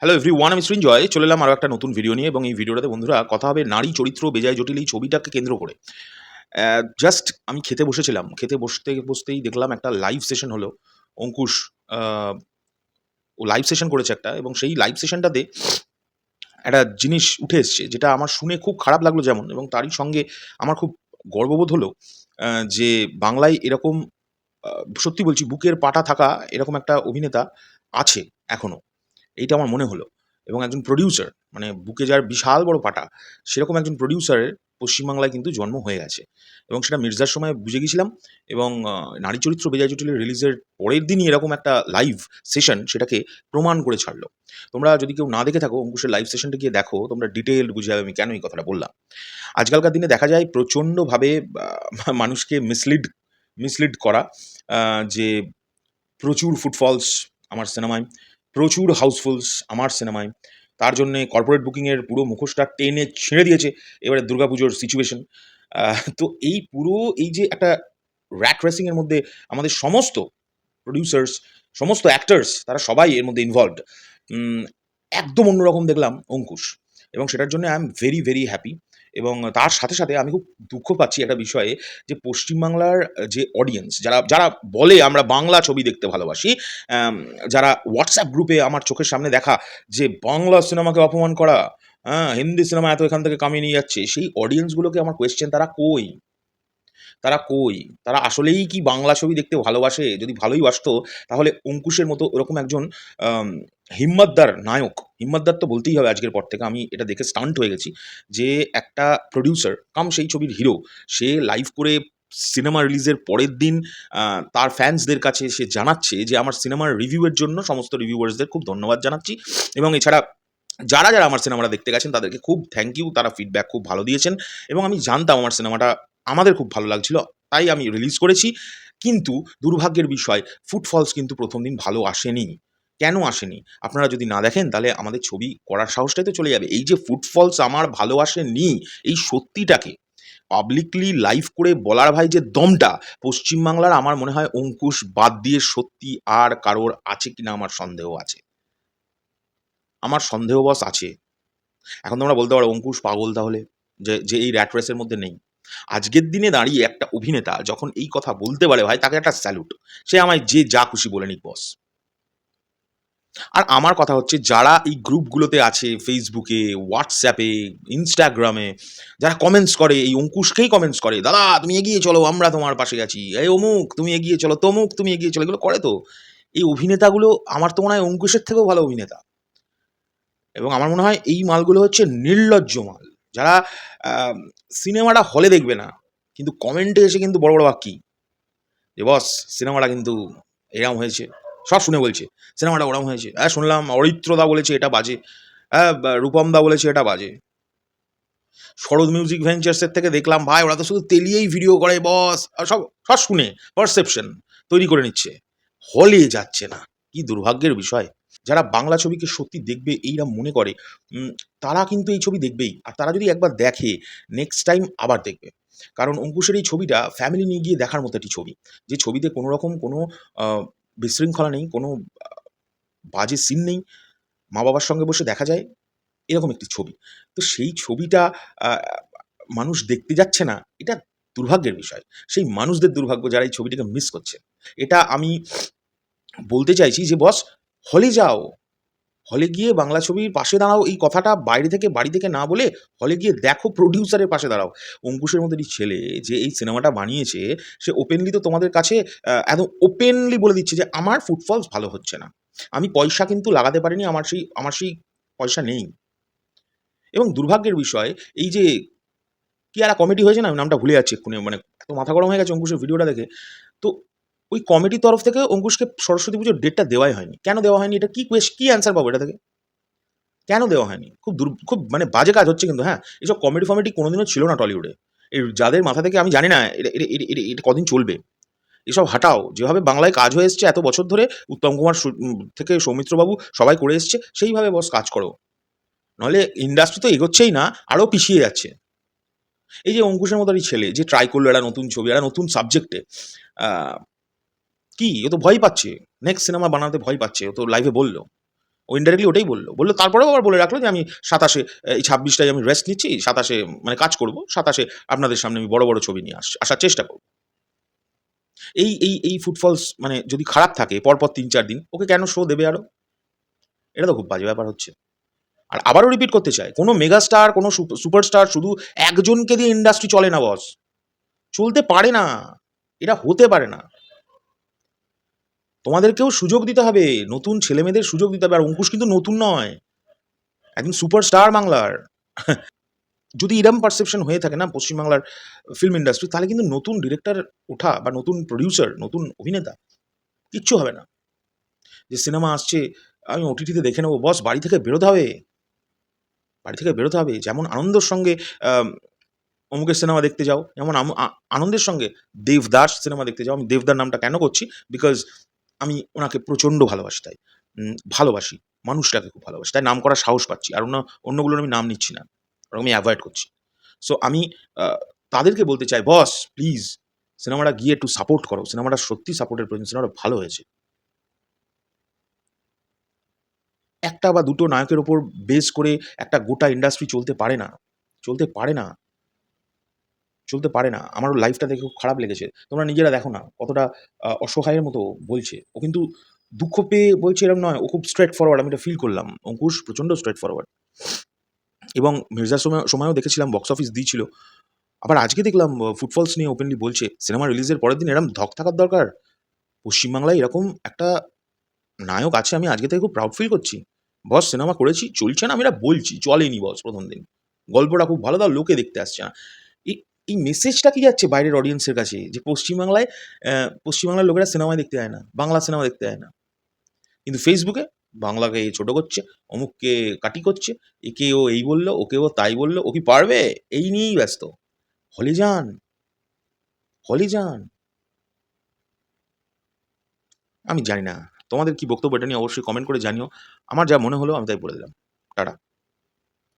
Hello everyone, আমি সৃঞ্জয় চলে এলাম আরও একটা নতুন ভিডিও নিয়ে। এবং এই ভিডিওটাতে বন্ধুরা কথা হবে নারী চরিত্র বেজায় জটিল এই ছবিটাকে কেন্দ্র করে। জাস্ট আমি খেতে বসেছিলাম, খেতে বসতেই দেখলাম একটা লাইভ সেশন হলো। অঙ্কুশ আ ও লাইভ সেশন করেছে একটা, এবং সেই লাইভ সেশনটাতে একটা জিনিস উঠে এসছে যেটা আমার শুনে খুব খারাপ লাগলো যেমন, এবং তারই সঙ্গে আমার খুব গর্ববোধ হলো যে বাংলায় এরকম আ সত্যি বলছি বুকের পাটা থাকা এরকম একটা অভিনেতা আছে এখনো। এইটা আমার মনে হলো। এবং একজন প্রোডিউসার, মানে বুকে যার বিশাল বড় পাটা, সেরকম একজন প্রোডিউসারের পশ্চিমবাংলায় কিন্তু জন্ম হয়ে গেছে। এবং সেটা মির্জার সময় বুঝে গেছিলাম। এবং নারী চরিত্র বেজায় জটিলের রিলিজের পরের দিনই এরকম একটা লাইভ সেশন সেটাকে প্রমাণ করে ছাড়লো। তোমরা যদি কেউ না দেখে থাকো অঙ্কুশের লাইভ সেশনটা গিয়ে দেখো, তোমরা ডিটেইলড বুঝে যাবে আমি কেন এই কথাটা বললাম। আজকালকার দিনে দেখা যায় প্রচণ্ডভাবে মানুষকে মিসলিড করা, যে প্রচুর ফুটফলস আমার সিনেমায়, প্রচুর হাউসফুলস আমার সিনেমায়। তার জন্যে কর্পোরেট বুকিংয়ের পুরো মুখোশটা টেনে ছিঁড়ে দিয়েছে এবারে দুর্গাপুজোর সিচুয়েশন। তো এই পুরো এই যে একটা র্যাট রেসিং এর মধ্যে আমাদের সমস্ত প্রোডিউসার্স, সমস্ত অ্যাক্টর্স তারা সবাই এর মধ্যে ইনভলভড। উম একদম অন্যরকম দেখলাম অঙ্কুশ, এবং সেটার জন্য I am very, very happy. এবং তার সাথে আমি খুব দুঃখ পাচ্ছি একটা বিষয়ে, যে পশ্চিমবাংলার যে অডিয়েন্স যারা বলে আমরা বাংলা ছবি দেখতে ভালোবাসি, অ্যাম যারা হোয়াটসঅ্যাপ গ্রুপে আমার চোখের সামনে দেখা যে বাংলা সিনেমাকে অপমান করা, হিন্দি সিনেমা এত এখান থেকে কামিয়ে নিয়ে যাচ্ছে, সেই অডিয়েন্সগুলোকে আমার কোয়েশ্চেন, তারা কই? তারা কই? তারা আসলেই কি বাংলা ছবি দেখতে ভালোবাসে? যদি ভালোই বাসতো তাহলে অঙ্কুশের মতো ওরকম একজন আম হিম্মতদার নায়ক, হিম্মতদার তো বলতেই হবে আজকের পর থেকে, আমি এটা দেখে স্টান্ট হয়ে গেছি। যে একটা প্রোডিউসার কাম সেই ছবির হিরো, সে লাইভ করে সিনেমা রিলিজের পরের দিন তার ফ্যান্সদের কাছে সে জানাচ্ছে যে আমার সিনেমার রিভিউ এর জন্য সমস্ত রিভিউয়ার্সদের খুব ধন্যবাদ জানাচ্ছি। এবং এছাড়া যারা আমার সিনেমাটা দেখতে গেছেন তাদেরকে খুব থ্যাংক ইউ। তারা ফিডব্যাক খুব ভালো দিয়েছেন, এবং আমি জানতাম আমার সিনেমাটা আমাদের খুব ভালো লাগছিল। তাই আমি রিলিজ করেছি। কিন্তু দুর্ভাগ্যের বিষয়, ফুটফলস কিন্তু ১ম দিন ভালো আসেনি। কেন আসেনি? আপনারা যদি না দেখেন তাহলে আমাদের ছবি করার সাহসটাই তো চলে যাবে। এই যে ফুটফলস আমার ভালো আসেনি, এই সত্যিটাকে পাবলিকলি লাইভ করে বলার ভাই যে দমটা, পশ্চিমবাংলার আমার মনে হয় অঙ্কুশ বাদ দিয়ে সত্যি আর কারোর আছে কিনা আমার সন্দেহ আছে। আমার সন্দেহ বস আছে। এখন তোমরা বলতে পারো অঙ্কুশ পাগল তাহলে, যে এই র্যাট রেসের মধ্যে নেই। আজকের দিনে দাঁড়িয়ে একটা অভিনেতা যখন এই কথা বলতে পারে ভাই, তাকে একটা স্যালুট। সে আমায় যে যা খুশি বলে নিক বস। আর আমার কথা হচ্ছে যারা এই গ্রুপগুলোতে আছে Facebook এ, WhatsApp এ, Instagram এ, যারা কমেন্টস করে এই অঙ্কুশকেই কমেন্টস করে, "দাদা তুমি এগিয়ে চলো, আমরা তোমার পাশে আছি। এই অমুক তুমি এগিয়ে চলো, তমুক তুমি এগিয়ে চলো।" এগুলো করে তো। এই অভিনেতাগুলো আমার তো মনে হয় অঙ্কুশের থেকেও ভালো অভিনেতা। এবং আমার মনে হয় এই মালগুলো হচ্ছে নির্লজ্জ মাল। যারা আম সিনেমাটা হলে দেখবে না, কিন্তু কমেন্টে এসে কিন্তু বড় বাক্যি, যে বস সিনেমাটা কিন্তু এরম হয়েছে। সব শুনে বলছে, সিনেমাটা ওরম হয়েছে। শুনলাম অরিত্রদা বলেছে এটা বাজে। রূপমদা বলেছে এটা বাজে। শরৎ মিউজিক ভেঞ্চার্স এর থেকে দেখলাম ভাই ওরা তো শুধু তেলিয়েই ভিডিও করে বস। সব শুনে পারসেপশন তৈরি করে নিচ্ছে। হলে যাচ্ছে না। কি দুর্ভাগ্যের বিষয়। যারা বাংলা ছবিকে সত্যি দেখবে এইরা মনে করে, উম তারা কিন্তু এই ছবি দেখবেই। আর তারা যদি একবার দেখে, নেক্সট টাইম আবার দেখবে। কারণ অঙ্কুশের এই ছবিটা ফ্যামিলি নিয়ে গিয়ে দেখার মতো একটি ছবি। যে ছবিতে কোনো রকম কোনো আ বিশৃঙ্খলা নেই, কোনো আ বাজে সিন নেই। মা-বাবার সঙ্গে বসে দেখা যায় এরকম একটি ছবি। তো সেই ছবিটা আ মানুষ দেখতে যাচ্ছে না, এটা দুর্ভাগ্যের বিষয়। সেই মানুষদের দুর্ভাগ্য যারা এই ছবিটাকে মিস করছে। এটা আমি বলতে চাইছি যে বস হলে যাও। হলে গিয়ে বাংলা ছবির পাশে দাঁড়াও, এই কথাটা বাইরে থেকে বাড়ি থেকে না বলে হলে গিয়ে দেখো, প্রোডিউসারের পাশে দাঁড়াও। অঙ্কুশের মতো একটি ছেলে যে এই সিনেমাটা বানিয়েছে, সে ওপেনলি তো তোমাদের কাছে একদম ওপেনলি বলে দিচ্ছে যে আমার ফুটফলস ভালো হচ্ছে না। আমি পয়সা কিন্তু লাগাতে পারিনি, আমার সেই পয়সা নেই। এবং দুর্ভাগ্যের বিষয়, এই যে কি একটা কমেডি হয়েছে না? আমি নামটা ভুলে যাচ্ছি এক্ষুনি, মানে এত মাথা গরম হয়ে গেছে অঙ্কুশের ভিডিওটা দেখে। তো ওই কমিটির তরফ থেকে অঙ্কুশকে সরস্বতী পুজোর ডেটটা দেওয়াই হয়নি। কেন দেওয়া হয়নি? এটা কি অ্যান্সার পাবো এটা থেকে? কেন দেওয়া হয়নি? খুব মানে বাজে কাজ হচ্ছে কিন্তু, হ্যাঁ? এসব কমেডি-ফমেডি কোনোদিনও ছিল না টলিউডে। যাদের মাথা থেকে আমি জানি না এটা কদিন চলবে। এসব হাটাও। যেভাবে বাংলায় কাজ হয়ে এসছে এত বছর ধরে, উত্তম কুমার থেকে সৌমিত্রবাবু সবাই করে এসছে, সেইভাবে বস কাজ করো। নইলে ইন্ডাস্ট্রি তো এগোচ্ছেই না, আরও পিছিয়ে যাচ্ছে। এই যে অঙ্কুশের মতো এই ছেলে যে ট্রাই করলো একটা নতুন ছবি, একটা নতুন সাবজেক্টে, আ কি ও তো ভয় পাচ্ছে। নেক্সট সিনেমা বানাতে ভয় পাচ্ছে। ও তো লাইভে বলল। ও ইনডাইরেক্টলি ওটাই বলল। তারপরেও আবার বলে রাখলো যে আমি ২৭ এই ২৬ টায় আমি রেস্ট নিচ্ছি। ২৭ মানে কাজ করব। ২৭ আপনাদের সামনে আমি বড় ছবি নিয়ে আসার চেষ্টা করব। এই ফুটফলস মানে যদি খারাপ থাকে পরপর ৩-৪ দিন ওকে কেন শো দেবে আরো? এটা তো খুব বাজে ব্যাপার হচ্ছে। আর আবারও রিপিট করতে চাই, কোনো মেগাস্টার, কোনো সুপারস্টার শুধু একজনকে দিয়ে ইন্ডাস্ট্রি চলে না বস। চলতে পারে না। এটা হতে পারে না। তোমাদেরকেও সুযোগ দিতে হবে। নতুন ছেলেমেয়েদের সুযোগ দিতে হবে। আর অঙ্কুশ কিন্তু নতুন নয়। একজন সুপারস্টার বাংলার। যদি এরম পারসেপশন হয়ে থাকে না পশ্চিমবাংলার ফিল্ম ইন্ডাস্ট্রি, তাহলে কিন্তু নতুন ডিরেক্টর ওঠা বা নতুন প্রোডিউসার, নতুন অভিনেতা কিচ্ছু হবে না। যে সিনেমা আসছে আমি ওটিটিতে দেখে নেব। বস বাড়ি থেকে বেরোতে হবে। বাড়ি থেকে বেরোতে হবে। যেমন আনন্দের সঙ্গে আম অমুকের সিনেমা দেখতে যাও, যেমন আনন্দের সঙ্গে 'দেবদাস' সিনেমা দেখতে যাও। আমি 'দেবদার' নামটা কেন করছি? বিকজ আমি ওনাকে প্রচণ্ড ভালোবাসি তাই। ভালোবাসি। মানুষটাকে খুব ভালোবাসি। তাই নাম করার সাহস পাচ্ছি। আর অন্যগুলোর আমি নাম নিচ্ছি না। ওরকম আমি এভয়েড করছি। সো আমি আ তাদেরকে বলতে চাই, "বস প্লিজ সিনেমাটা গিয়ে একটু সাপোর্ট করো। সিনেমাটা সত্যি সাপোর্টের প্রয়োজন। সিনেমাটা ভালো হয়েছে।" একটা বা দুটো নায়কের উপর বেস করে একটা গোটা ইন্ডাস্ট্রি চলতে পারে না। চলতে পারে না। চলতে পারে না। আমারও লাইফটা দেখে খুব খারাপ লেগেছে। তোমরা নিজেরা দেখো না কতটা অসহায়ের মতো বলছে। ও কিন্তু দুঃখ পেয়ে বলছে এরকম নয়। ও খুব স্ট্রেইট ফরওয়ার্ড আমি এটা ফিল করলাম। অঙ্কুশ প্রচণ্ড স্ট্রেইট ফরওয়ার্ড এবং মির্জার সময়ও দেখেছিলাম বক্স অফিস দিয়েছিল। আবার আজকে দেখলাম ফুটফলস নিয়ে ওপেনলি বলছে, সিনেমা রিলিজের পরের দিন এরম ধক থাকার দরকার। পশ্চিমবাংলায় এরকম একটা নায়ক আছে আমি আজকে থেকে খুব প্রাউড ফিল করছি। বস সিনেমা করেছি, চলছে না আমি এটা বলছি। চলেনি বস ১ম দিন। গল্পটা খুব ভালো তাও লোকে দেখতে আসছে না। এই এই মেসেজটা কি যাচ্ছে বাইরের অডিয়েন্সের কাছে? যে পশ্চিমবাংলার লোকেরা সিনেমাই দেখতে যায় না। বাংলা সিনেমা দেখতে যায় না। কিন্তু ফেসবুকে বাংলাকে ছোট করছে, অমুককে কাটি করছে, একে ও এই বলল, ওকে ও তাই বলল। ও কি পারবে? এই নিয়েই ব্যস্ত। হলে যান, হলে যান। আমি জানি না। তোমাদের কি বক্তব্য এটা নিয়ে অবশ্যই কমেন্ট করে জানিও। আমার যা মনে হলো আমি তাই বলে দিলাম। টাটা।